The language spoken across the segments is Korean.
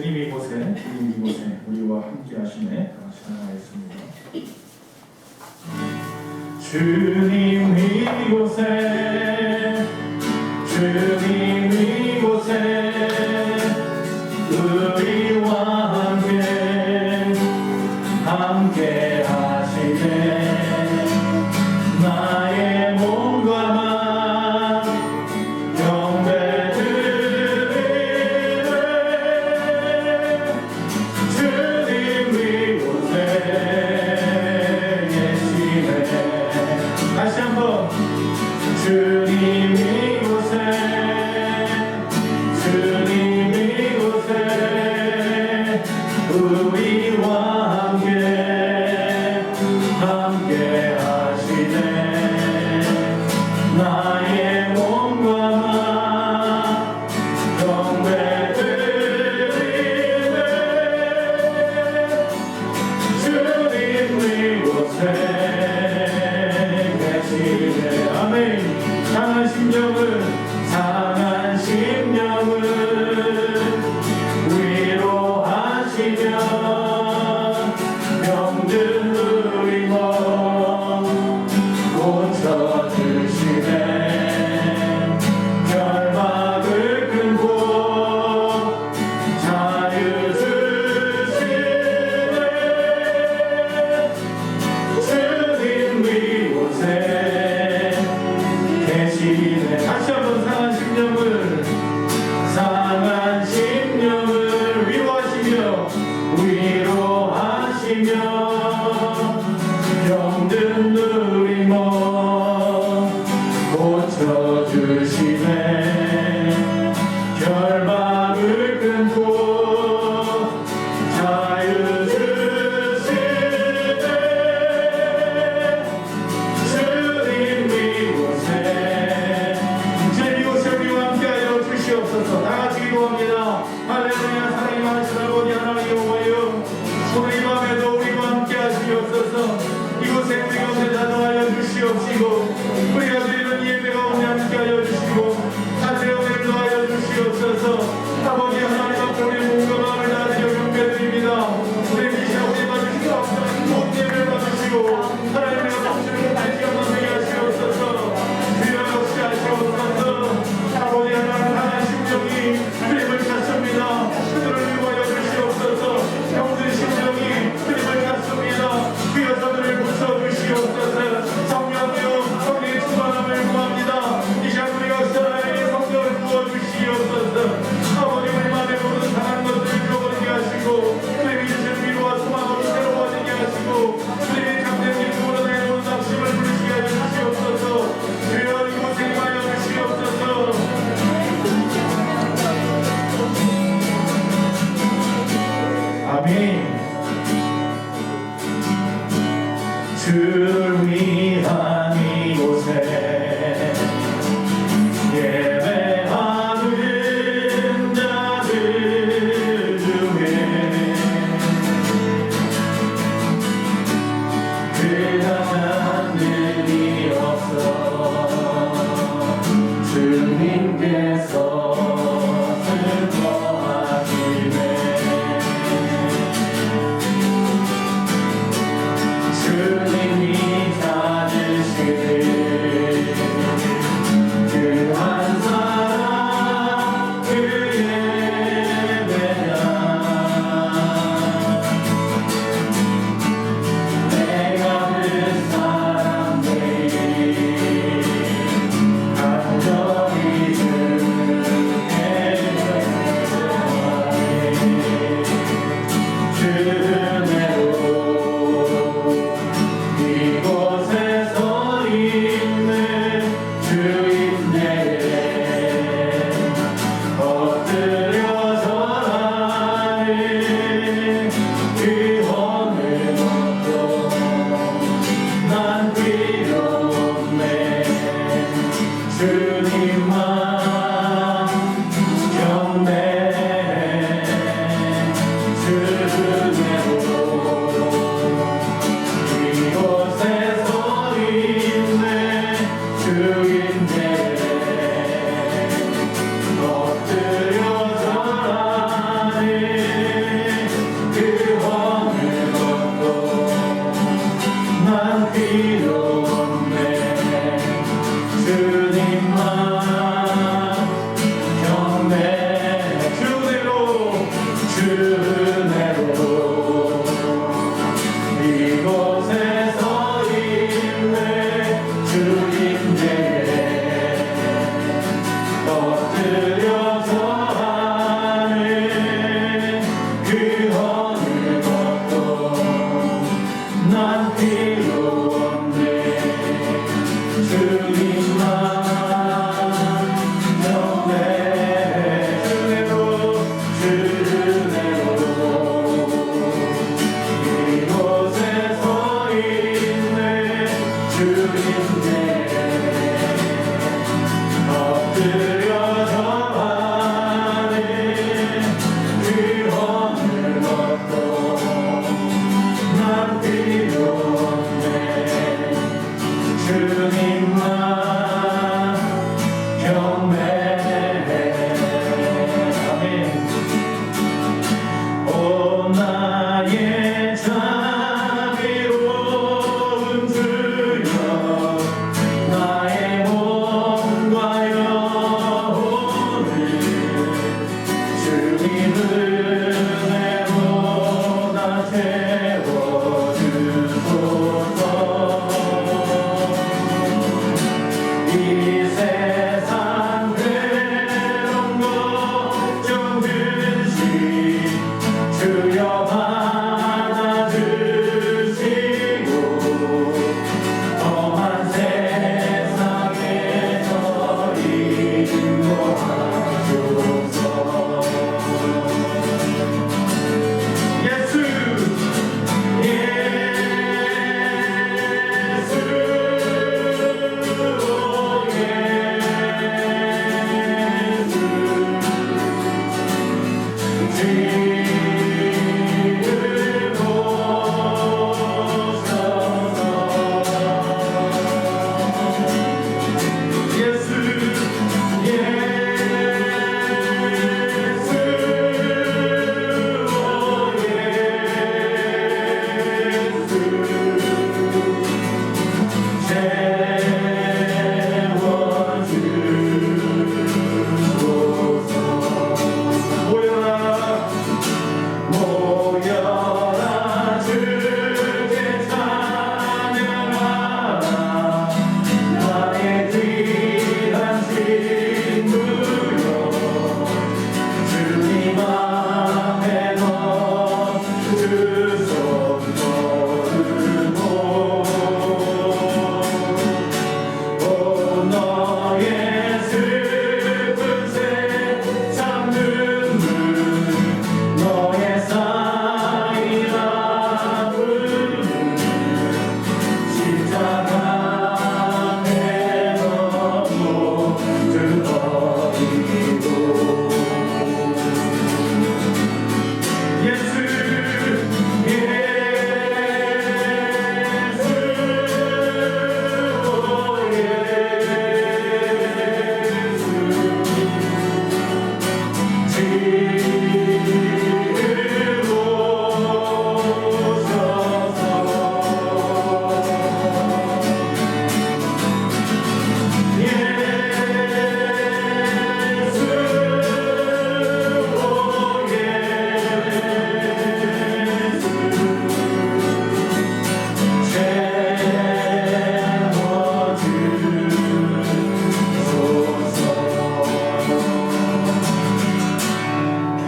주님 이곳에 우리와 함께 하시네. 찬양하겠습니다. 주님 이곳에 주님 이곳에 우리와 함께 하시네. 나의 몸과 맘 경배 드리네. 주님 이곳에 계시네. 다시 한번 주님 이곳에 주님 이곳에 우리와 함께 하시네. 나의 몸과 맘 경배 드리네. 주님 이곳에 계시네. 아멘. 상한 심령을 위로하시며 병든 우리 몸 고쳐주시네. 결박을 끊고 자유 주시네. 주님 이곳에 계시네. 다시 한번 상한 심령을 위로하시며 병든 우리 몸 고쳐주시네. 결박을 끊고 자유 주시네. 주님 이곳에 우리와 함께하여 주시옵소서. 다같이 기도합니다. 할렐루야. 사랑이 많으신 아버지 하나님 여호와여, 오늘 이 밤에도 우리와 함께하시옵소서. 이곳에 우리 가운데 나타나여 주시옵시고 우리가 드리는 예배 가운데 함께하여 주시고 하늘의 은혜를 더하여 주시옵소서. 아버지 하나님 앞에 우리 몸과 마음을 다하여 경배드립니다. 우리 미시아 우리 받으시고 모든 예배를 받으시고 하나님의 성실을 다시 한번 되게 하시옵소서. 주여 역시 하시옵소서. 아버지 하나님 하나님 심령이 그림을 찾습니다. 그들을 위하여 주시옵소서. 병든 심령이 그림을 찾습니다. 주여 저들을 고쳐주시옵소서. 성령이여 성령의 충만함을 구합니다. 이 시간 우리 역시 하나님의 성령을 부어주시옵소서. 아버지 우리 마음에 모든 상한 것들을 잃어버리게 하시고 그림이 주신 위로와 소망으로 새로워지게 하시고 그림이 잠든 일 모르는 모든 낙심을 부르시게 하여 주시옵소서. 주여 이곳에 임하여 주시옵소서. 아멘. 주를 위한 이곳에 예배하는 자들 중에 그다지 일이 없어. 주님께서 주님이 찾으시는 그 한 사람 그 예배가 내가 그 사람들이 간절히 주인데 엎드려 절하네.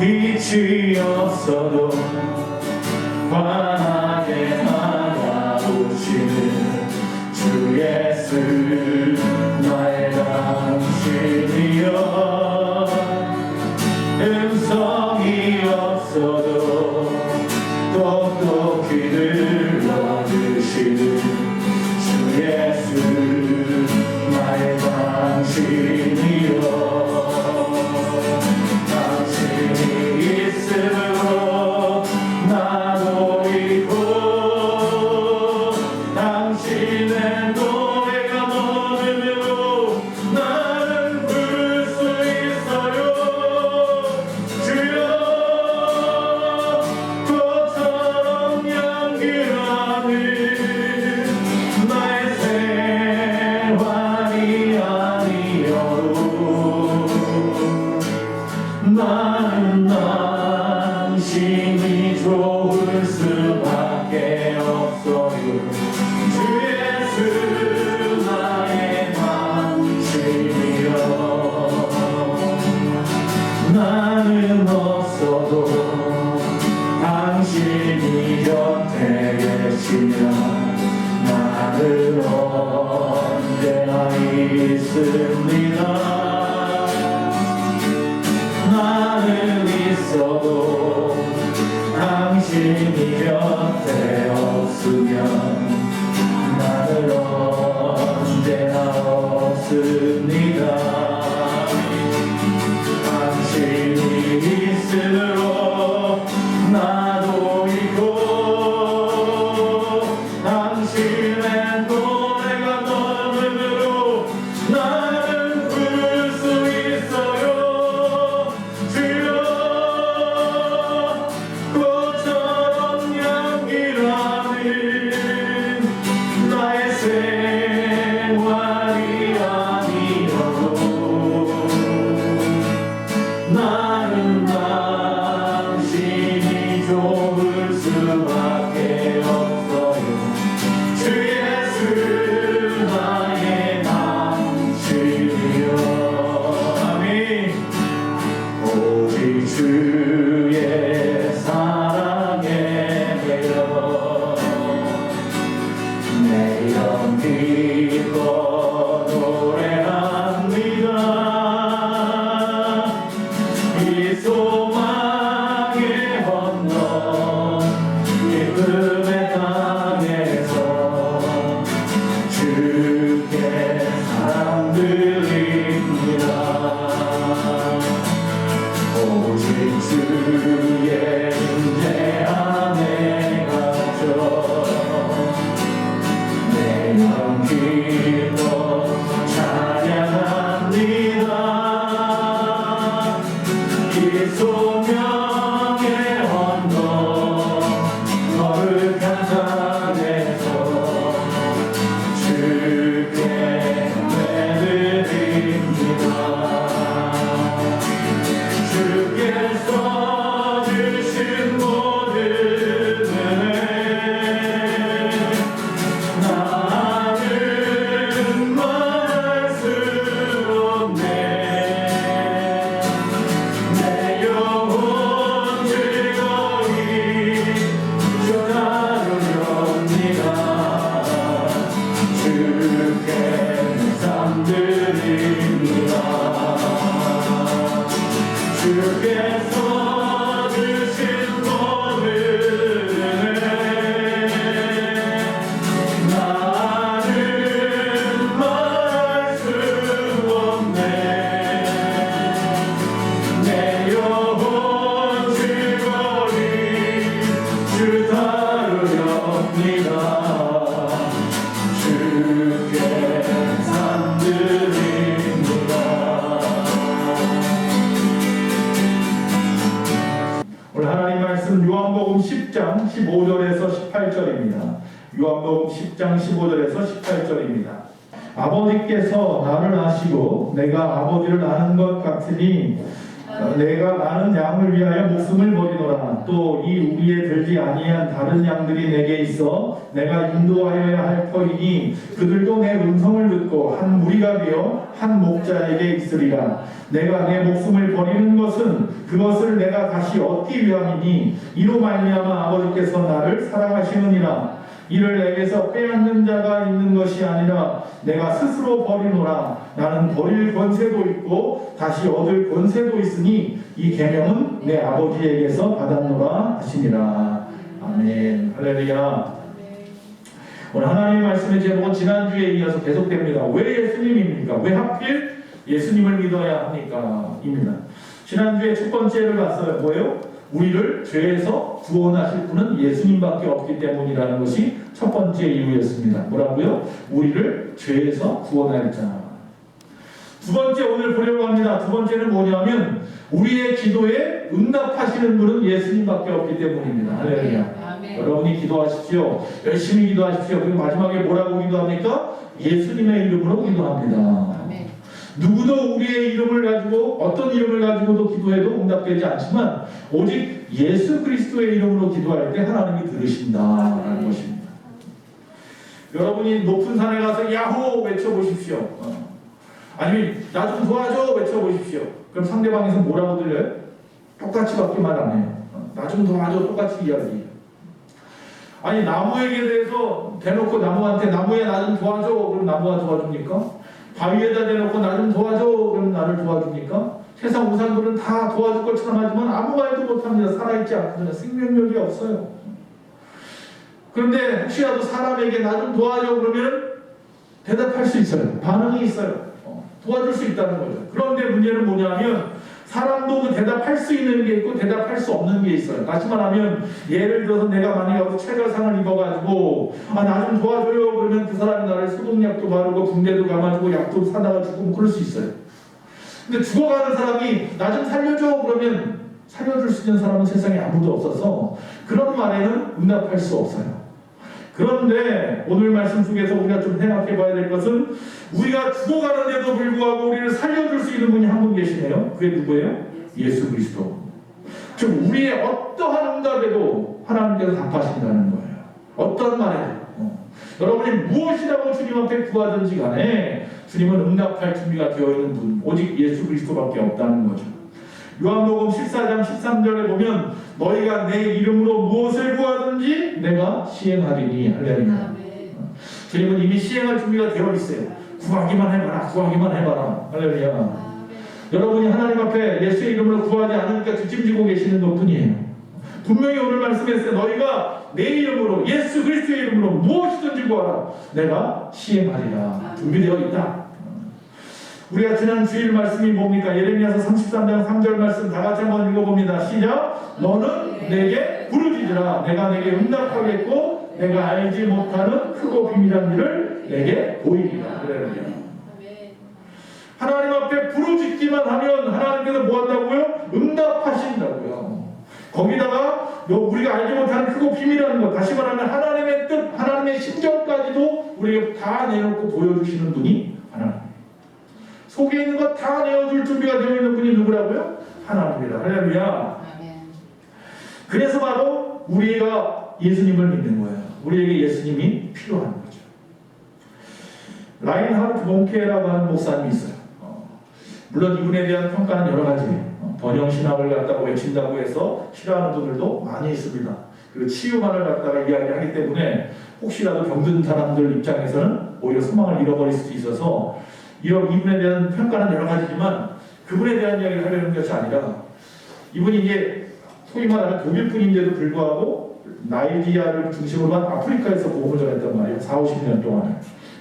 빛이 없어도 환하게 다가오시는 주 예수 나의 당신이여 음성이 없어도 똑똑히 들려주시는 주 예수 나의 당신이여 있음으로 나도 있고 당신의 노래가 넘으므로 나는 부를 수 있어요 주여 꽃처럼 향기나는 나의 생활이 아니어도 나는 당신이 좋을 수밖에 없어요 주 예수 나의 당신이여 나는 없어도 당신이 곁에 계시면 나는 언제나 있습니다 나는 있어도 당신이 곁에 없으면 나는 언제나 없습니다 당신이 있음으로 나도 있고 당신의 노래가 넘으므로 나는 부를 수 있어요 주여 꽃처럼 향기나는 나의 생활이 아니어도 나는 당신이 좋을 수밖에 없어요 주 예수 나의 당신이여 아멘 오직 주의 사랑에 매여 매일 기뻐 노래합니다 이 소망의 언덕 기쁨의 땅에서 주께 사랑드립니다 오직 주의 은혜 안에 갇혀 매일 기뻐 찬양합니다 이 소명의 언덕 거룩한 산에서 주께 예배드립니다 주께서 주신 모든 은혜 나는 말할 수 없네 내 영혼 즐거이 주 다루렵니다 주께 감드립니다 주께서 주신 모든 은혜 나는 말할 수 없네 내 영혼 즐거이 주 다루렵니다 주께 감드립니다 요한복음 10장 15절에서 18절입니다. 요한복음 10장 15절에서 18절입니다. 아버지께서 나를 아시고 내가 아버지를 아는 것 같으니 내가 아는 양을 위하여 목숨을 버리노라. 또 이 우리에 들지 아니한 다른 양들이 내게 있어 내가 인도하여야 할 터이니 그들도 내 음성을 듣고 한 무리가 되어 한 목자에게 있으리라. 내가 내 목숨을 버리는 것은 그것을 내가 다시 얻기 위함이니 이로 말미암아 아버지께서 나를 사랑하시느니라. 이를 내게서 빼앗는 자가 있는 것이 아니라 내가 스스로 버리노라. 나는 버릴 권세도 있고 다시 얻을 권세도 있으니 이 계명은 내 아버지에게서 받았노라 하시니라. 아멘. 할렐루야. 오늘 하나님의 말씀의 제목은 지난주에 이어서 계속됩니다. 왜 예수님입니까? 왜 하필 예수님을 믿어야 합니까? 입니다. 지난주에 첫 번째를 봤어요. 뭐예요? 우리를 죄에서 구원하실 분은 예수님밖에 없기 때문이라는 것이 첫 번째 이유였습니다. 뭐라고요? 우리를 죄에서 구원할 자. 두 번째 오늘 보려고 합니다. 두 번째는 뭐냐면 우리의 기도에 응답하시는 분은 예수님밖에 없기 때문입니다. 할렐루야. 여러분이 기도하십시오. 열심히 기도하십시오. 그리고 마지막에 뭐라고 기도합니까? 예수님의 이름으로 기도합니다. 누구도 우리의 이름을 가지고 어떤 이름을 가지고도 기도해도 응답되지 않지만 오직 예수 그리스도의 이름으로 기도할 때 하나님이 들으신다라는 것입니다. 여러분이 높은 산에 가서 야호 외쳐보십시오. 아니면 나 좀 도와줘 외쳐보십시오. 그럼 상대방에서 뭐라고 들려요? 똑같이 밖에 말 안 해요. 나 좀 도와줘 똑같이 이야기해요. 아니 나무에게 대해서 대놓고 나무한테 나무야 나 좀 도와줘 그럼 나무가 도와줍니까? 바위에다 대놓고 나 좀 도와줘 그럼 나를 도와줍니까? 세상 우상들은 다 도와줄 것처럼 하지만 아무 말도 못합니다. 살아있지 않거든요. 생명력이 없어요. 그런데 혹시라도 사람에게 나 좀 도와줘 그러면 대답할 수 있어요. 반응이 있어요. 도와줄 수 있다는 거죠. 그런데 문제는 뭐냐면 사람도 그 대답할 수 있는 게 있고 대답할 수 없는 게 있어요. 다시 말하면 예를 들어서 내가 만약에 어디 체결상을 입어가지고 나 좀 도와줘요 그러면 그 사람이 나를 소독약도 바르고 붕대도 감아주고 약도 사다가 주고 뭐 그럴 수 있어요. 근데 죽어가는 사람이 나 좀 살려줘 그러면 살려줄 수 있는 사람은 세상에 아무도 없어서 그런 말에는 응답할 수 없어요. 그런데 오늘 말씀 속에서 우리가 좀 생각해 봐야 될 것은 우리가 죽어가는데도 불구하고 우리를 살려줄 수 있는 분이 한 분 계시네요. 그게 누구예요? 예수 그리스도. 즉 우리의 어떠한 응답에도 하나님께서 답하신다는 거예요. 어떤 말에도. 여러분이 무엇이라고 주님 앞에 구하든지 간에 주님은 응답할 준비가 되어 있는 분 오직 예수 그리스도밖에 없다는 거죠. 요한복음 14장 13절에 보면 너희가 내 이름으로 무엇을 구하든지 내가 시행하리니 할렐루야. 주님은 이미 시행할 준비가 되어 있어요. 구하기만 해봐라. 구하기만 해봐라. 할렐루야. 여러분이 하나님 앞에 예수의 이름으로 구하지 않으니까 뒷짐지고 계시는 것 뿐이에요. 분명히 오늘 말씀했어요. 너희가 내 이름으로 예수 그리스도의 이름으로 무엇이든지 구하라. 내가 시행하리라. 준비되어 있다. 우리가 지난 주일 말씀이 뭡니까? 예레미야서 33장 3절 말씀 다 같이 한번 읽어봅니다. 시작. 너는 내게 부르짖으라. 내가 내게 응답하겠고 내가 알지 못하는 크고 비밀한 일을 내게 보이리라. 하나님 앞에 부르짖기만 하면 하나님께서 뭐 한다고요? 응답하신다고요. 거기다가 우리가 알지 못하는 크고 비밀한 것, 다시 말하면 하나님의 뜻, 하나님의 심정까지도 우리에게 다 내놓고 보여주시는 분이 하나님. 속에 있는 것 다 내어줄 준비가 되어 있는 분이 누구라고요? 하나님이다. 할렐루야. 그래서 바로 우리가 예수님을 믿는 거예요. 우리에게 예수님이 필요한 거죠. 라인하르트 본케라고 하는 목사님이 있어요. 물론 이분에 대한 평가는 여러 가지. 번영신학을 갖다가 외친다고 해서 싫어하는 분들도 많이 있습니다. 그리고 치유만을 갖다가 이야기하기 때문에 혹시라도 병든 사람들 입장에서는 오히려 소망을 잃어버릴 수도 있어서 이런 이분에 대한 평가는 여러 가지지만 그분에 대한 이야기를 하려는 것이 아니라 이분이 이제 소위 말하는 독일 분인데도 불구하고 나이지리아를 중심으로 한 아프리카에서 복음을 전했단 말이에요. 40-50년 동안에.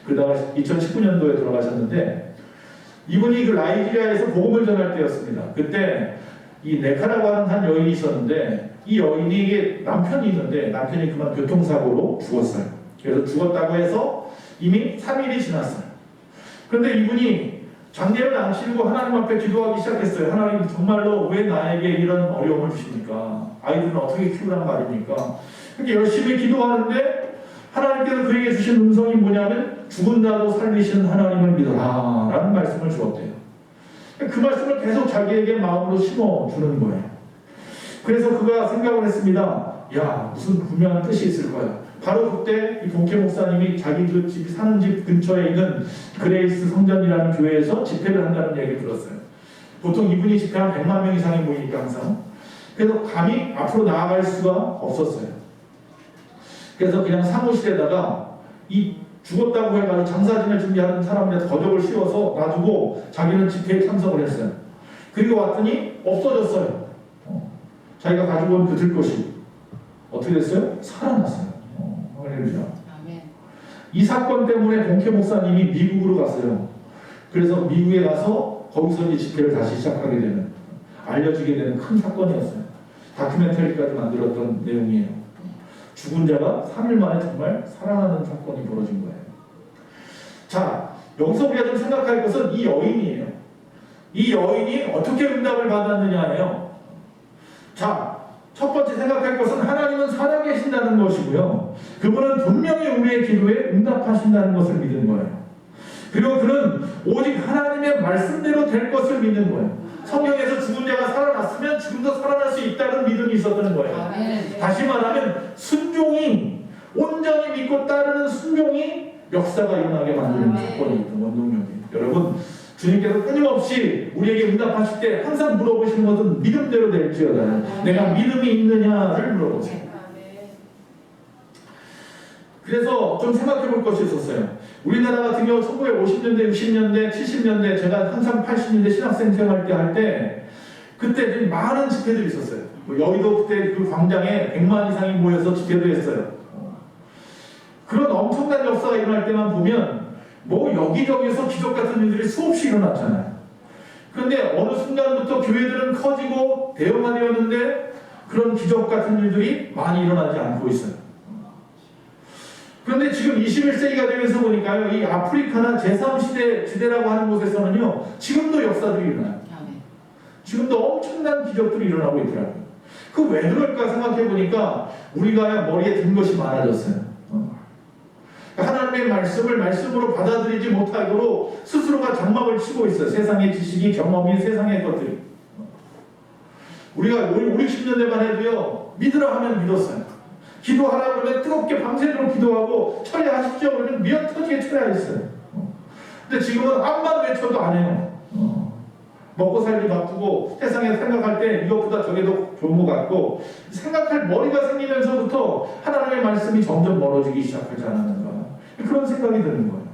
그러다가 2019년도에 돌아가셨는데 이분이 그 나이지리아에서 복음을 전할 때였습니다. 그때 이 네카라고 하는 한 여인이 있었는데 이 여인이 남편이 있는데 남편이 그만 교통사고로 죽었어요. 그래서 죽었다고 해서 이미 3일이 지났어요. 그런데 이분이 장례를 안 치르고 하나님 앞에 기도하기 시작했어요. 하나님 정말로 왜 나에게 이런 어려움을 주십니까? 아이들은 어떻게 키우란 말입니까? 그렇게 열심히 기도하는데 하나님께서 그에게 주신 음성이 뭐냐면 죽은 자도 살리시는 하나님을 믿어라 라는 말씀을 주었대요. 그 말씀을 계속 자기에게 마음으로 심어주는 거예요. 그래서 그가 생각을 했습니다. 야, 무슨 분명한 뜻이 있을 거야. 바로 그때 이 동케 목사님이 자기 그 집 사는 집 근처에 있는 그레이스 성전이라는 교회에서 집회를 한다는 얘기를 들었어요. 보통 이분이 집회한 100만 명 이상이 모이니까 항상. 그래서 감히 앞으로 나아갈 수가 없었어요. 그래서 그냥 사무실에다가 이 죽었다고 해가지고 장사진을 준비하는 사람들한테 거적을 씌워서 놔두고 자기는 집회에 참석을 했어요. 그리고 왔더니 없어졌어요. 자기가 가지고 온 그 들것이 어떻게 됐어요? 살아났어요. 할렐루야. 이 사건 때문에 동케 목사님이 미국으로 갔어요. 그래서 미국에 가서 거기서 이제 집회를 다시 시작하게 되는, 알려지게 되는 큰 사건이었어요. 다큐멘터리까지 만들었던 내용이에요. 죽은 자가 3일 만에 정말 살아나는 사건이 벌어진 거예요. 자, 여기서 우리가 좀 생각할 것은 이 여인이에요. 이 여인이 어떻게 응답을 받았느냐예요. 자, 첫 번째 생각할 것은 하나님은 살아계신다는 것이고요. 그분은 분명히 우리의 기도에 응답하신다는 것을 믿는 거예요. 그리고 그는 오직 하나님의 말씀대로 될 것을 믿는 거예요. 성경에서 죽은 자가 살아났으면 지금도 살아날 수 있다는 믿음이 있었다는 거예요. 다시 말하면 순종이, 온전히 믿고 따르는 순종이 역사가 일어나게 만드는 사건이 있던 원동력이에요. 여러분, 주님께서 끊임없이 우리에게 응답하실 때 항상 물어보시는 것은 믿음대로 될지어다. 내가 믿음이 있느냐를 물어보세요. 그래서 좀 생각해 볼 것이 있었어요. 우리나라 같은 경우 1950년대, 60년대, 70년대 제가 항상 80년대 신학생 생활 때 할 때 그때 좀 많은 집회들이 있었어요. 여의도 그때 그 광장에 100만 이상이 모여서 집회도 했어요. 그런 엄청난 역사가 일어날 때만 보면 뭐 여기저기서 기적 같은 일들이 수없이 일어났잖아요. 그런데 어느 순간부터 교회들은 커지고 대형화되었는데 그런 기적 같은 일들이 많이 일어나지 않고 있어요. 그런데 지금 21세기가 되면서 보니까요, 이 아프리카나 제3시대 지대라고 하는 곳에서는요, 지금도 역사들이 일어나요. 지금도 엄청난 기적들이 일어나고 있더라고요. 그 왜 그럴까 생각해 보니까 우리가 머리에 든 것이 많아졌어요. 하나님의 말씀을 말씀으로 받아들이지 못하도록 스스로가 장막을 치고 있어요. 세상의 지식이, 경험이, 세상의 것들이. 우리가 5, 60년대만 해도요, 믿으라 하면 믿었어요. 기도하라 그러면 뜨겁게 밤새도록 기도하고 처리하십시오 그러면 미어터지게 처리하셨어요. 근데 지금은 암만 외쳐도 안 해요. 먹고 살기 바쁘고 세상에 생각할 때 이것보다 저게 더 좋은 것 같고 생각할 머리가 생기면서부터 하나님의 말씀이 점점 멀어지기 시작하지 않았는가, 그런 생각이 드는 거예요.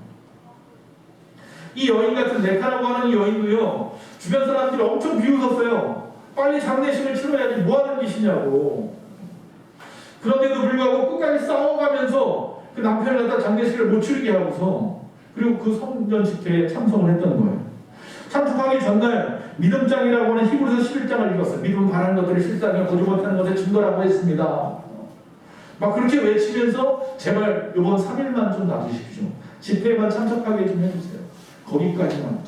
이 여인 같은 네카라고 하는 이 여인도요, 주변 사람들이 엄청 비웃었어요. 빨리 장례식을 치러야지 뭐하는 짓이냐고. 그런데도 불구하고 끝까지 싸워가면서 그 남편을 갖다 장례식을 못 치르게 하고서 그리고 그 성전 집회에 참석을 했던 거예요. 참석하기 전날 믿음장이라고 하는 히브리서 11장을 읽었어요. 믿음 바라는 것들을 실상에 보지 못하는 것에 증거라고 했습니다. 막 그렇게 외치면서 제발 이번 3일만 좀 놔주십시오. 집회에만 참석하게 좀 해주세요. 거기까지만.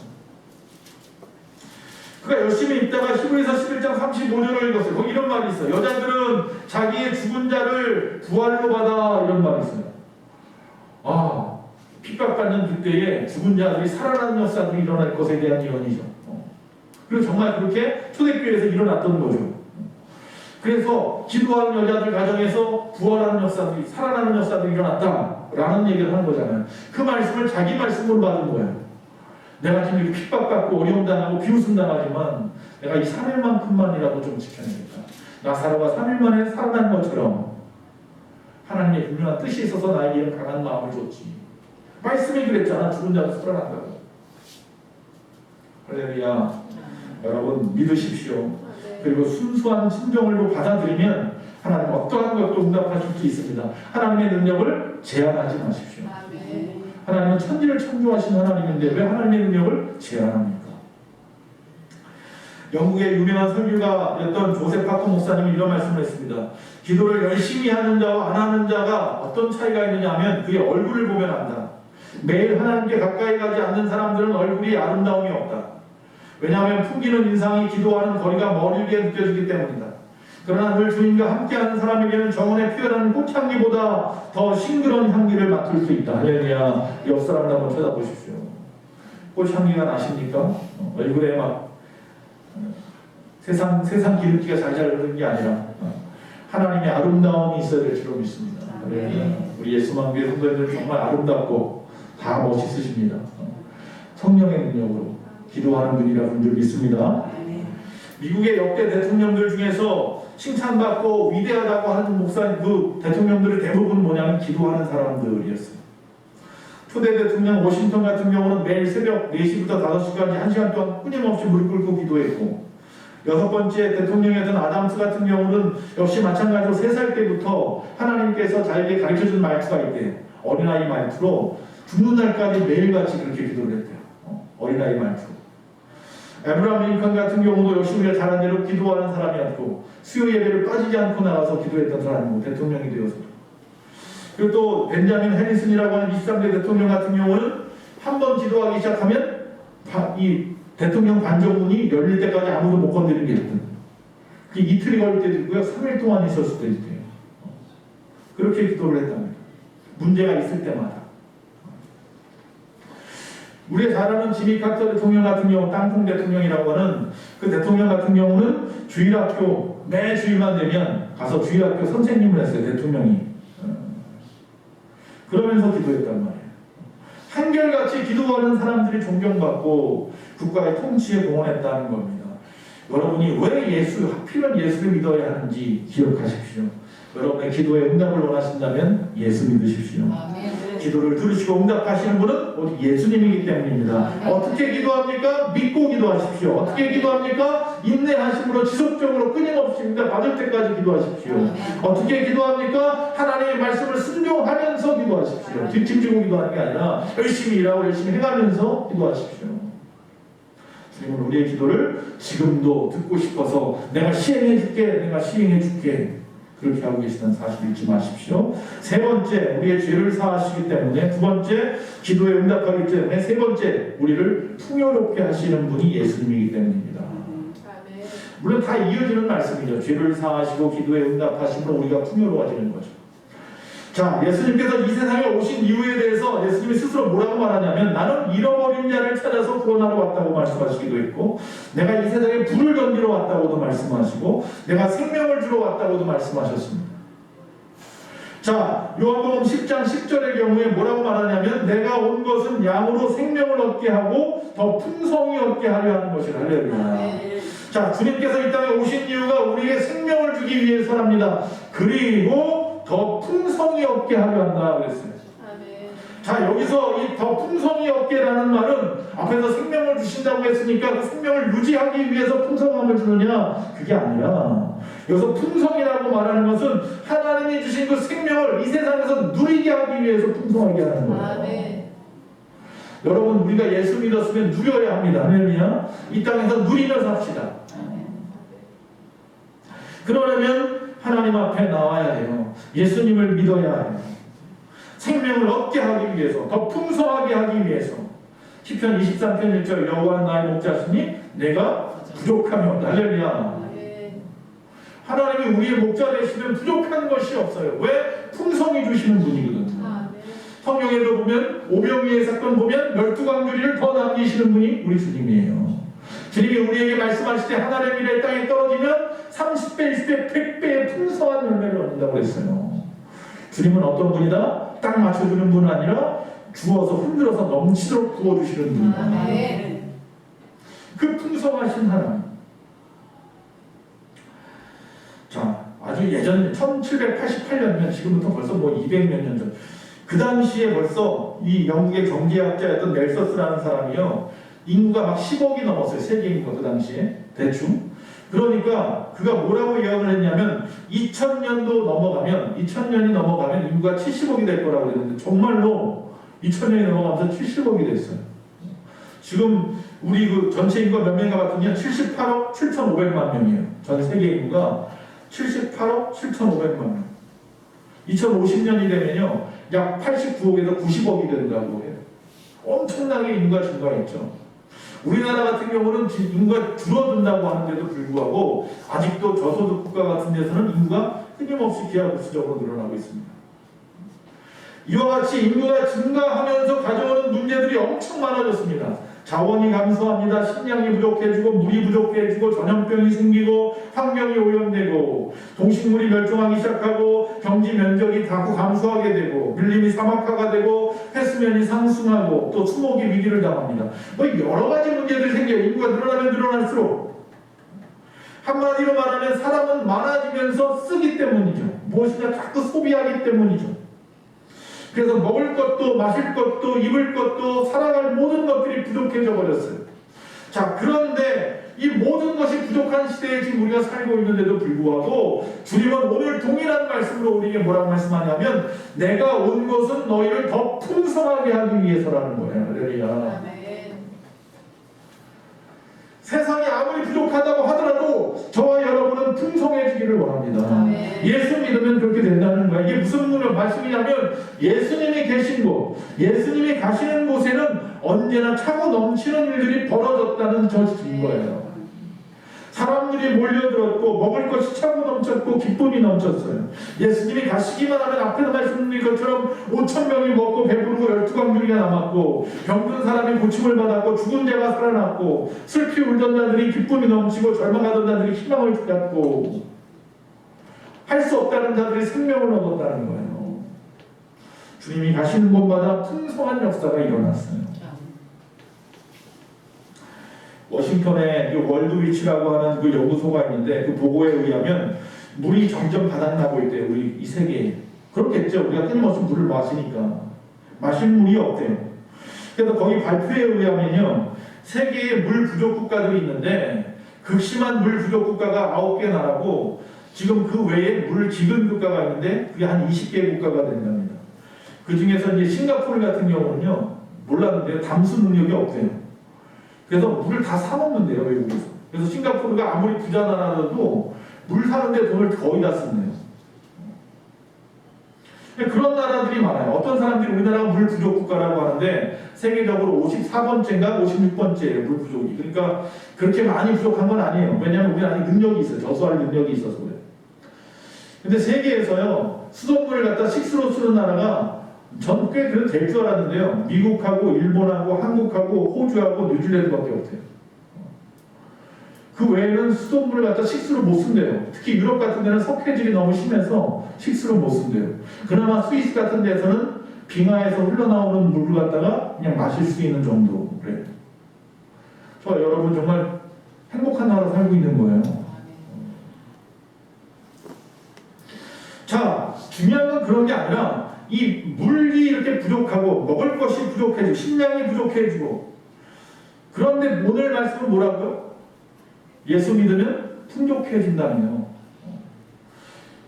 그가 열심히 읽다가 히브리서 11장 35절을 읽었어요. 거기 이런 말이 있어요. 여자들은 자기의 죽은 자를 부활로 받아, 이런 말이 있어요. 아, 핍박받는 그때에 죽은 자들이 살아나는 역사들이 일어날 것에 대한 예언이죠. 그리고 정말 그렇게 초대교회에서 일어났던 거죠. 그래서 기도하는 여자들 가정에서 부활하는 역사들이, 살아나는 역사들이 일어났다라는 얘기를 하는 거잖아요. 그 말씀을 자기 말씀으로 받은 거예요. 내가 지금 이렇게 핍박받고 어려움 당하고 비웃음 당하지만 내가 이 3일만큼만이라도 좀 지켜내겠다. 나사로가 3일 만에 살아난 것처럼 하나님의 분명한 뜻이 있어서 나에게 이런 강한 마음을 줬지. 말씀이 그랬잖아. 죽은 자가 살아난다고. 할렐루야. 여러분 믿으십시오. 그리고 순수한 심정으로 받아들이면 하나님 어떠한 것도 응답하실 수 있습니다. 하나님의 능력을 제한하지 마십시오. 하나님은 천지를 창조하신 하나님인데 왜 하나님의 능력을 제한합니까? 영국의 유명한 설교가였던 조셉 파커 목사님이 이런 말씀을 했습니다. 기도를 열심히 하는 자와 안 하는 자가 어떤 차이가 있느냐 하면 그의 얼굴을 보면 안다. 매일 하나님께 가까이 가지 않는 사람들은 얼굴이 아름다움이 없다. 왜냐하면 풍기는 인상이 기도하는 거리가 멀게 느껴지기 때문이다. 그러나 늘 주님과 함께하는 사람에게는 정원에 피어나는 꽃향기보다 더 싱그러운 향기를 맡을 수 있다. 할렐루야. 옆 사람을 한번 쳐다보십시오. 꽃향기가 나십니까? 얼굴에 막 세상 기름기가 잘잘 흐르는 게 아니라 하나님의 아름다움이 있어야 될 줄로 믿습니다. 우리 예수만교회 성도님들 정말 아름답고 다 멋있으십니다. 성령의 능력으로 기도하는 분이라는 줄 믿습니다. 미국의 역대 대통령들 중에서 칭찬받고 위대하다고 하는 그 대통령들의 대부분 뭐냐면 기도하는 사람들이었어요. 초대 대통령 워싱턴 같은 경우는 매일 새벽 4시부터 5시까지 1시간 동안 끊임없이 무릎 꿇고 기도했고, 여섯 번째 대통령이었던 아담스 같은 경우는 역시 마찬가지로 3살 때부터 하나님께서 자기에게 가르쳐준 말투가 있대요. 어린아이 말투로 죽는 날까지 매일같이 그렇게 기도를 했대요. 어린아이 말투로. 에브라함 링컨 같은 경우도 역시 우리가 잘 아는 대로 기도하는 사람이었고, 수요 예배를 빠지지 않고 나가서 기도했던 사람이고, 대통령이 되어서도. 그리고 또 벤자민 해리슨이라고 하는 23대 대통령 같은 경우는 한 번 기도하기 시작하면 이 대통령 반정문이 열릴 때까지 아무도 못 건드리는 게 있거든. 그게 이틀이 걸릴 때도 있고요, 3일 동안 있을 수도 있대요. 그렇게 기도를 했답니다. 문제가 있을 때마다. 우리가 잘 아는 지미 카터 대통령 같은 경우, 땅콩 대통령이라고 하는 그 대통령 같은 경우는 주일학교 매 주일만 되면 가서 주일학교 선생님을 했어요. 대통령이. 그러면서 기도했단 말이에요. 한결같이 기도하는 사람들이 존경받고 국가의 통치에 공헌했다는 겁니다. 여러분이 왜 하필은 예수를 믿어야 하는지 기억하십시오. 여러분의 기도에 응답을 원하신다면 예수 믿으십시오. 아멘. 기도를 들으시고 응답하시는 분은 오직 예수님이기 때문입니다. 아멘. 어떻게 기도합니까? 믿고 기도하십시오. 어떻게 기도합니까? 인내하심으로 지속적으로 끊임없이 응답받을 때까지 기도하십시오. 아멘. 어떻게 기도합니까? 하나님의 말씀을 순종하면서 기도하십시오. 뒷짐지고 기도하는 게 아니라 열심히 일하고 열심히 해가면서 기도하십시오. 주님은 우리의 기도를 지금도 듣고 싶어서 내가 시행해줄게 그렇게 하고 계시다는 사실 잊지 마십시오. 세 번째, 우리의 죄를 사하시기 때문에. 두 번째, 기도에 응답하기 때문에. 세 번째, 우리를 풍요롭게 하시는 분이 예수님이기 때문입니다. 물론 다 이어지는 말씀이죠. 죄를 사하시고 기도에 응답하시면 우리가 풍요로워지는 거죠. 자, 예수님께서 이 세상에 오신 이유에 대해서 예수님이 스스로 뭐라고 말하냐면, 나는 잃어버린 자를 찾아서 구원하러 왔다고 말씀하시기도 했고, 내가 이 세상에 불을 던지러 왔다고도 말씀하시고, 내가 생명을 주러 왔다고도 말씀하셨습니다. 자, 요한복음 10장 10절의 경우에 뭐라고 말하냐면, 내가 온 것은 양으로 생명을 얻게 하고 더 풍성히 얻게 하려 하는 것이라. 할렐루야. 자, 주님께서 이 땅에 오신 이유가 우리에게 생명을 주기 위해서랍니다. 그리고 더 풍성히 얻게 하려 한다 그랬어요. 아멘. 자, 여기서 이 더 풍성히 얻게라는 말은 앞에서 생명을 주신다고 했으니까 그 생명을 유지하기 위해서 풍성함을 주느냐, 그게 아니라 여기서 풍성이라고 말하는 것은 하나님이 주신 그 생명을 이 세상에서 누리게 하기 위해서 풍성하게 하는 거예요. 아멘. 여러분, 우리가 예수 믿었으면 누려야 합니다. 할렐루야. 이 땅에서 누리며 삽시다. 그러려면 하나님 앞에 나와야 해요. 예수님을 믿어야 해요. 생명을 얻게 하기 위해서, 더 풍성하게 하기 위해서. 시편 23편 1절, 여호와는 나의 목자시니 내가 부족함이 없다. 할렐루야. 하나님이 우리의 목자 되시면 부족한 것이 없어요. 왜? 풍성히 주시는 분이거든요. 성경에도 보면 오병이의 사건 보면 12광주리를 더 남기시는 분이 우리 주님이에요. 주님이 우리에게 말씀하실 때 하나님의 미래 땅에 떨어지면 30배, 20배, 100배의 풍성한 열매를 얻는다고 했어요. 주님은 어떤 분이다? 딱 맞춰주는 분은 아니라 주어서 흔들어서 넘치도록 부어주시는 분이다. 그 풍성하신 하나님. 자, 아주 예전 1788년이면 지금부터 벌써 뭐 200몇 년 전. 그 당시에 벌써 이 영국의 경제학자였던 멜서스라는 사람이요, 인구가 막 10억이 넘었어요. 세계 인구가 그 당시에 대충. 그러니까 그가 뭐라고 예언을 했냐면 2000년이 넘어가면 인구가 70억이 될 거라고 그랬는데 정말로 2000년이 넘어가면서 70억이 됐어요. 지금 우리 그 전체 인구가 몇 명인가 봤더니 78억 7,500만 명이에요. 전 세계 인구가 78억 7,500만 명. 2050년이 되면요 약 89억에서 90억이 된다고 해요. 엄청나게 인구가 증가했죠. 우리나라 같은 경우는 인구가 줄어든다고 하는데도 불구하고 아직도 저소득 국가 같은 데서는 인구가 끊임없이 기하급수적으로 늘어나고 있습니다. 이와 같이 인구가 증가하면서 가져오는 문제들이 엄청 많아졌습니다. 자원이 감소합니다. 식량이 부족해지고 물이 부족해지고 전염병이 생기고 환경이 오염되고 동식물이 멸종하기 시작하고 경지 면적이 다소 감소하게 되고 밀림이 사막화가 되고 해수면이 상승하고 또 수목이 위기를 당합니다. 여러 가지 문제들이 생겨요. 인구가 늘어나면 늘어날수록. 한마디로 말하면 사람은 많아지면서 쓰기 때문이죠. 무엇이냐 자꾸 소비하기 때문이죠. 그래서 먹을 것도 마실 것도 입을 것도 살아갈 모든 것들이 부족해져 버렸어요. 자, 그런데 이 모든 것이 부족한 시대에 지금 우리가 살고 있는데도 불구하고 주님은 오늘 동일한 말씀으로 우리에게 뭐라고 말씀하냐면 내가 온 것은 너희를 더 풍성하게 하기 위해서라는 거예요. 할렐루야. 세상이 아무리 부족하다고 하더라도 저와 여러분은 풍성해지기를 원합니다. 예수 믿으면 그렇게 된다는 거예요. 이게 무슨 말씀이냐면 예수님이 계신 곳, 예수님이 가시는 곳에는 언제나 차고 넘치는 일들이 벌어졌다는 저지인 거예요. 사람들이 몰려들었고 먹을 것이 차고 넘쳤고 기쁨이 넘쳤어요. 예수님이 가시기만 하면 앞에서 말씀드린 것처럼 5,000명이 먹고 배부르고 12광주리가 남았고 병든 사람이 고침을 받았고 죽은 자가 살아났고 슬피 울던 자들이 기쁨이 넘치고 절망하던 자들이 희망을 갖고 할 수 없다는 자들이 생명을 얻었다는 거예요. 주님이 가시는 곳마다 풍성한 역사가 일어났어요. 워싱턴에 그 월드위치라고 하는 그 연구소가 있는데 그 보고에 의하면 물이 점점 바닥나고 있대요. 우리 이 세계에. 그렇겠죠. 우리가 끊임없이 물을 마시니까. 마실 물이 없대요. 그래서 거기 발표에 의하면요. 세계에 물 부족 국가들이 있는데 극심한 물 부족 국가가 9개 나라고 지금 그 외에 물 기근 국가가 있는데 그게 한 20개 국가가 된답니다. 그 중에서 이제 싱가포르 같은 경우는요. 몰랐는데요. 담수 능력이 없대요. 그래서 물을 다 사먹는데요, 외국에서. 그래서 싱가포르가 아무리 부자 나라라도 물 사는데 돈을 거의 다 쓴대요. 그런 나라들이 많아요. 어떤 사람들이 우리나라가 물 부족 국가라고 하는데 세계적으로 54번째인가 56번째예요, 물 부족이. 그러니까 그렇게 많이 부족한 건 아니에요. 왜냐하면 우리는 아직 능력이 있어요. 저수할 능력이 있어서 그래요. 근데 세계에서요, 수돗물을 갖다 식수로 쓰는 나라가 전 꽤 그래도 될 줄 알았는데요. 미국하고 일본하고 한국하고 호주하고 뉴질랜드밖에 없대요. 그 외에는 수돗물을 갖다 식수로 못 쓴대요. 특히 유럽 같은 데는 석회질이 너무 심해서 식수로 못 쓴대요. 그나마 스위스 같은 데서는 빙하에서 흘러나오는 물을 갖다가 그냥 마실 수 있는 정도 그래요. 저 여러분 정말 행복한 나라 살고 있는 거예요. 자, 중요한 건 그런 게 아니라 이 물이 이렇게 부족하고 먹을 것이 부족해지고 식량이 부족해지고 그런데 오늘 말씀은 뭐라고요? 예수 믿으면 풍족해진다면요.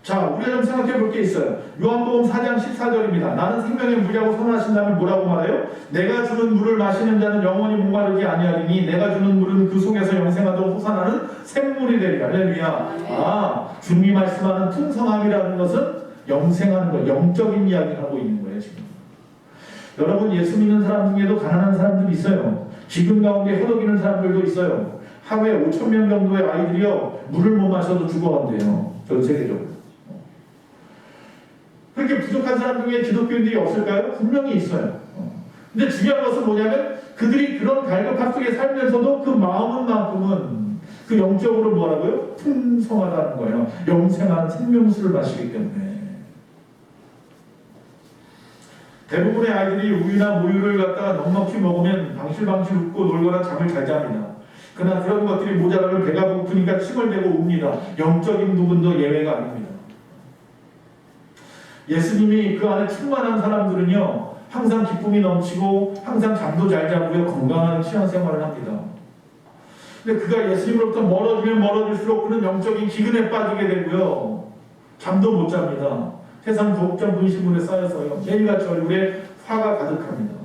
자, 우리가 좀 생각해 볼 게 있어요. 요한복음 4장 14절입니다. 나는 생명의 물이라고 선언하신다면 뭐라고 말해요? 내가 주는 물을 마시는 자는 영원히 목마르지 아니하리니 내가 주는 물은 그 속에서 영생하도록 솟아나는 샘물이 되리라. 할렐루야. 아, 주님이 말씀하는 풍성함이라는 것은 영생하는 거, 영적인 이야기를 하고 있는 거예요, 지금. 여러분, 예수 믿는 사람 중에도 가난한 사람들이 있어요. 기근 가운데 허덕이는 사람들도 있어요. 하루에 5,000명 정도의 아이들이요, 물을 못 마셔도 죽어간대요. 전 세계적으로. 그렇게 부족한 사람 중에 기독교인들이 없을까요? 분명히 있어요. 근데 중요한 것은 뭐냐면 그들이 그런 갈급함 속에 살면서도 그 마음만큼은 그 영적으로 뭐라고요? 풍성하다는 거예요. 영생한 생명수를 마시기 때문에. 대부분의 아이들이 우유나 모유를 갖다가 넉넉히 먹으면 방실방실 웃고 놀거나 잠을 잘 잡니다. 그러나 그런 것들이 모자라면 배가 고프니까 침을 대고 웁니다. 영적인 부분도 예외가 아닙니다. 예수님이 그 안에 충만한 사람들은요, 항상 기쁨이 넘치고 항상 잠도 잘 자고요, 건강한 신앙생활을 합니다. 근데 그가 예수님으로부터 멀어지면 멀어질수록 그는 영적인 기근에 빠지게 되고요, 잠도 못 잡니다. 세상 복잡 분신물에 쌓여서요, 매일같이 얼굴에 화가 가득합니다.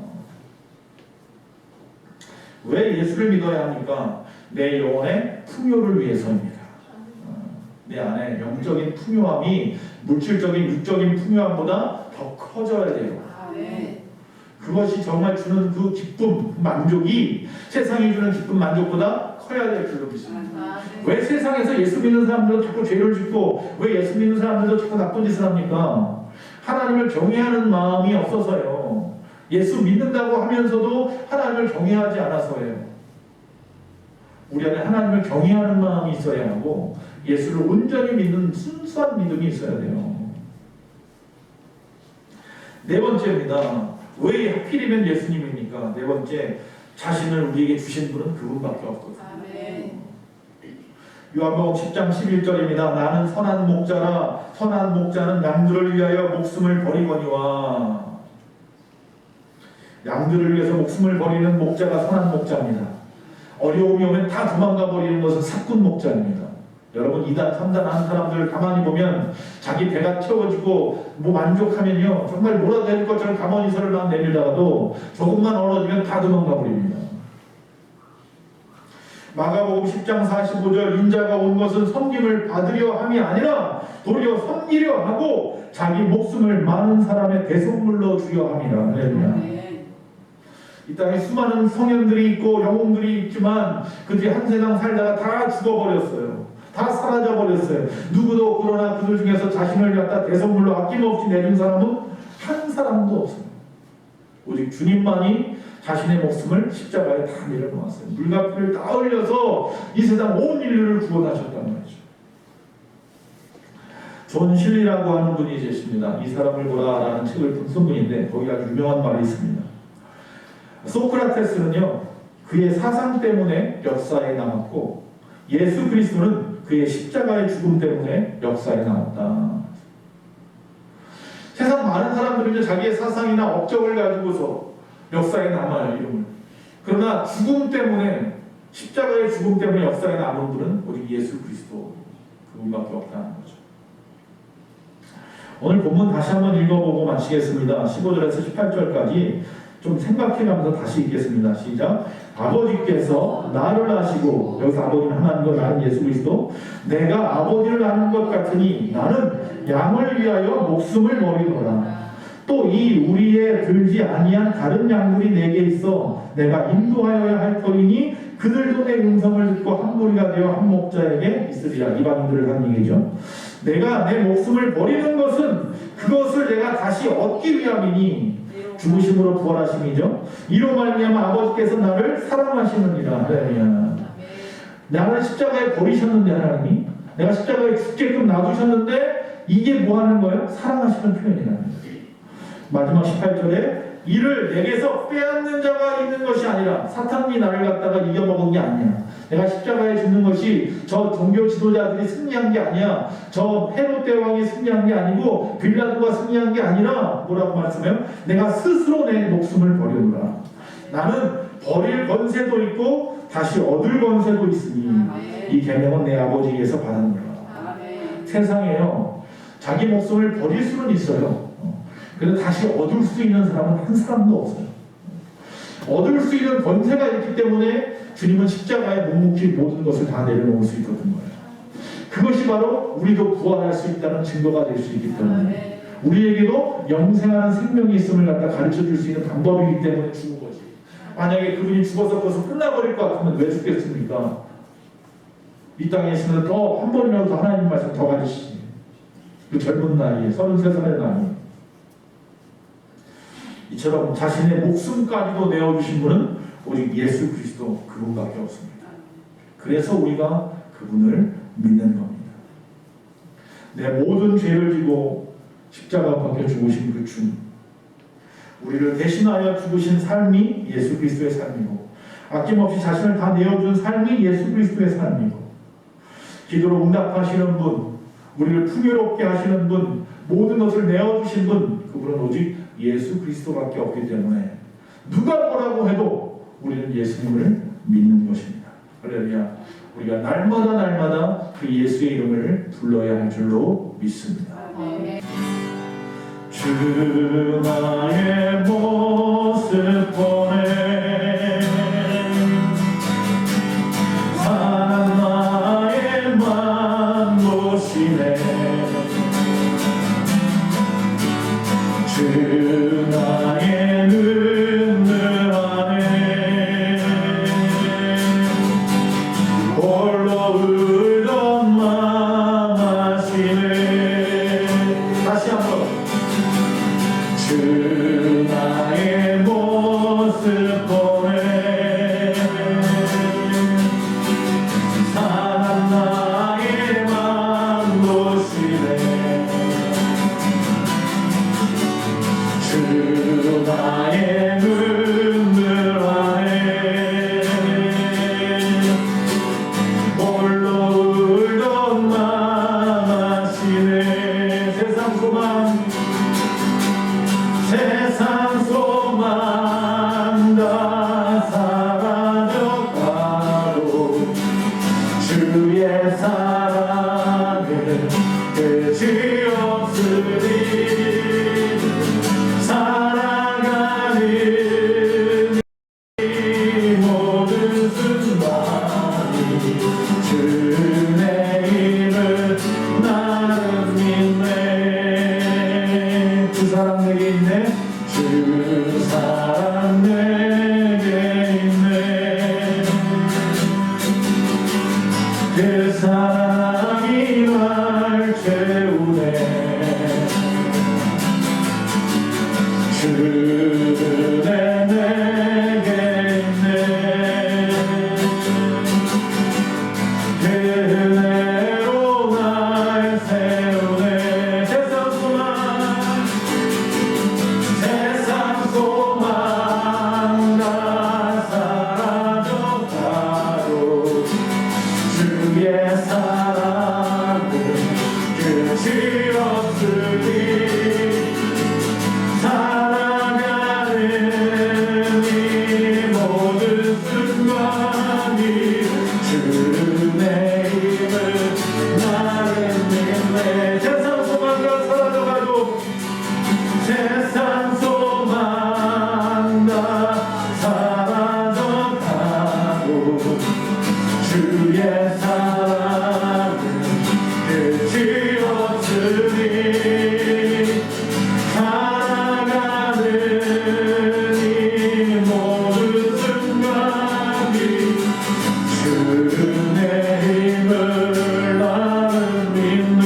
왜 예수를 믿어야 합니까? 내 영혼의 풍요를 위해서입니다. 내 안에 영적인 풍요함이 물질적인 육적인 풍요함보다 더 커져야 돼요. 그것이 정말 주는 그 기쁨, 만족이 세상이 주는 기쁨, 만족보다 커야 될 줄로 믿습니다. 왜 세상에서 예수 믿는 사람들은 자꾸 죄를 짓고 왜 예수 믿는 사람들도 자꾸 나쁜 짓을 합니까? 하나님을 경외하는 마음이 없어서요. 예수 믿는다고 하면서도 하나님을 경외하지 않아서예요. 우리 안에 하나님을 경외하는 마음이 있어야 하고 예수를 온전히 믿는 순수한 믿음이 있어야 돼요. 네 번째입니다. 왜 하필이면 예수님입니까? 네 번째, 자신을 우리에게 주신 분은 그분밖에 없거든요. 요한복음 10장 11절입니다. 나는 선한 목자라 선한 목자는 양들을 위하여 목숨을 버리거니와. 양들을 위해서 목숨을 버리는 목자가 선한 목자입니다. 어려움이 오면 다 도망가 버리는 것은 사꾼 목자입니다. 여러분 2단 3단 하는 사람들 가만히 보면 자기 배가 채워지고 뭐 만족하면요 정말 몰아도 될 것처럼 가만히 서를만 내밀다가도 조금만 얼어지면 다 도망가 버립니다. 마가복음 10장 45절 인자가 온 것은 섬김을 받으려 함이 아니라 도리어 섬기려 하고 자기 목숨을 많은 사람의 대속물로 주려 함이라. 할렐루야. 이 땅에 수많은 성현들이 있고 영웅들이 있지만 그들이 한 세상 살다가 다 죽어버렸어요. 다 사라져버렸어요. 누구도 그러나 그들 중에서 자신을 갖다 대속물로 아낌없이 내준 사람은 한 사람도 없어요. 오직 주님만이 자신의 목숨을 십자가에 다 내려놓았어요. 물과 피를 다 흘려서 이 세상 온 인류를 구원하셨단 말이죠. 존 실리라고 하는 분이 계십니다. 이 사람을 보라라는 책을 쓴 분인데 거기 아주 유명한 말이 있습니다. 소크라테스는요 그의 사상 때문에 역사에 남았고 예수 그리스도는 그의 십자가의 죽음 때문에 역사에 남았다. 세상 많은 사람들은 자기의 사상이나 업적을 가지고서 역사에 남아요, 이름을. 그러나 죽음 때문에, 십자가의 죽음 때문에 역사에 남은 분은 오직 예수 그리스도 그분밖에 없다는 거죠. 오늘 본문 다시 한번 읽어보고 마치겠습니다. 15절에서 18절까지 좀 생각해가면서 다시 읽겠습니다. 시작. 아버지께서 나를 아시고, 여기서 아버지는 하나님과 나는 예수 그리스도, 내가 아버지를 아는 것 같으니 나는 양을 위하여 목숨을 버리노라. 또 이 우리에 들지 아니한 다른 양들이 내게 있어 내가 인도하여야 할 터이니 그들도 내 음성을 듣고 한 무리가 되어 한 목자에게 있으리라. 이방인들을 한 얘기죠. 내가 내 목숨을 버리는 것은 그것을 내가 다시 얻기 위함이니 죽으심으로 부활하심이죠. 이로 말미암아 아버지께서 나를 사랑하시느니라. 나를 십자가에 버리셨는데 하나님이 내가 십자가에 죽게끔 놔두셨는데 이게 뭐 하는 거예요? 사랑하시는 표현이라는 거예요. 마지막 18절에 이를 내게서 빼앗는 자가 있는 것이 아니라 사탄이 나를 갖다가 이겨먹은 게 아니야. 내가 십자가에 죽는 것이 저 종교 지도자들이 승리한 게 아니야. 저 헤롯 대왕이 승리한 게 아니고 빌라도가 승리한 게 아니라 뭐라고 말씀해요? 내가 스스로 내 목숨을 버리노라. 나는 버릴 권세도 있고 다시 얻을 권세도 있으니 이 계명은 내 아버지에게서 받았노라. 세상에요 자기 목숨을 버릴 수는 있어요. 그래서 다시 얻을 수 있는 사람은 한 사람도 없어요. 얻을 수 있는 권세가 있기 때문에 주님은 십자가에 묵묵히 모든 것을 다 내려놓을 수 있거든 거예요. 그것이 바로 우리도 부활할 수 있다는 증거가 될 수 있기 때문에 우리에게도 영생하는 생명이 있음을 갖다 가르쳐 줄 수 있는 방법이기 때문에 죽은 거지. 만약에 그분이 죽어서 그것을 끝나버릴 것 같으면 왜 죽겠습니까? 이 땅에 있으면 더 한 번이라도 더 하나님 말씀 더 가르치시. 그 젊은 나이에 33살의 나이에 이처럼 자신의 목숨까지도 내어주신 분은 오직 예수 그리스도 그분밖에 없습니다. 그래서 우리가 그분을 믿는 겁니다. 내 모든 죄를 지고 십자가 밖에 죽으신 그 주, 우리를 대신하여 죽으신 삶이 예수 그리스도의 삶이고 아낌없이 자신을 다 내어준 삶이 예수 그리스도의 삶이고 기도로 응답하시는 분, 우리를 풍요롭게 하시는 분, 모든 것을 내어주신 분, 그분은 오직 예수 그리스도밖에 없기 때문에 누가 뭐라고 해도 우리는 예수님을 믿는 것입니다. 할렐루야. 우리가 날마다 그 예수의 이름을 불러야 할 줄로 믿습니다. 주 나의 모습 보내 사랑 나의 맘 보시네 주 나의 살아가는 이 모든 순간이 주의 힘을 나는 믿네.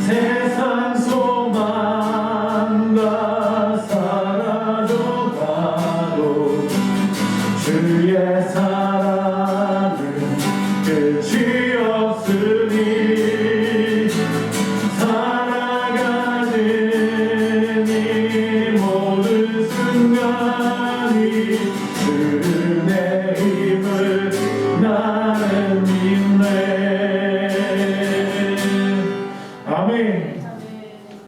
세상 소망 다 사라져가도 주의 사랑은 끝이 없으니 살아가는 이 모든